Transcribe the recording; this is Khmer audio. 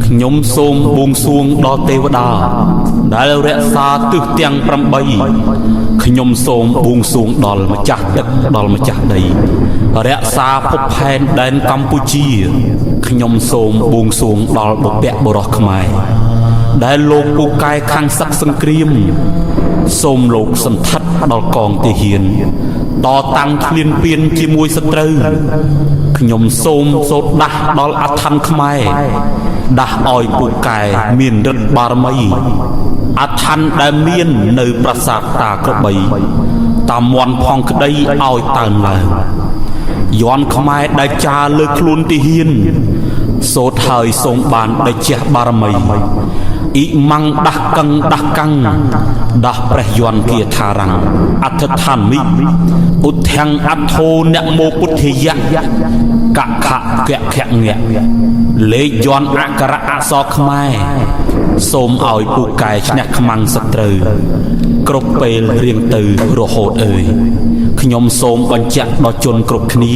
ខ្ញុំសូមបួងសួងដល់ទេវតាដែលរក្សាទិសទាំង8ខ្ញុំសូមបួងសួងដល់ម្ចាស់ទឹកម្ចាស់ដីរក្សាភពផែនដែនកម្ពុជាខ្ញុំសូមបួងសួងដល់បុព្វបុរសខ្មែរដែលលោកពូកែខាងសឹកសង្គ្រាមសូមលោកសន្ធិដ្ឋដល់កងទាហានតតាំងឃ្លានពៀនជាមួយសត្រូវខ្ញុំសូមសូត្រដាស់ដល់អធិនខ្មែរដាស់ឲ្យពូកែមានឫទ្ធិបារមីអធិនដែលមាននៅប្រាសាទតាក្របីតាមន់ផងក្តីឲ្យតើនឡើងយ័ន្តខ្មែរដែលចាលើខ្លួនទាហានសូត្រហើយសូមបានដេជះបារមីអ៊ីម៉ាំងដាស់កឹងដាស់កាំងដាស់ព្រះយន្តគាថារាំងអធិដ្ឋានមិឧទ្ធាំងអធោអ្នកមោពុទ្ធិយៈកខៈកខៈងៈលេខយន្តអក្សរអក្សរខ្មែរសូមឲ្យពូកែឈ្នះខ្មាំងសត្រូវគ្រប់ពេលរៀងទៅរហូតអើយខ្ញុំសូមបញ្ជាក់ដល់ជនគ្រប់គ្នា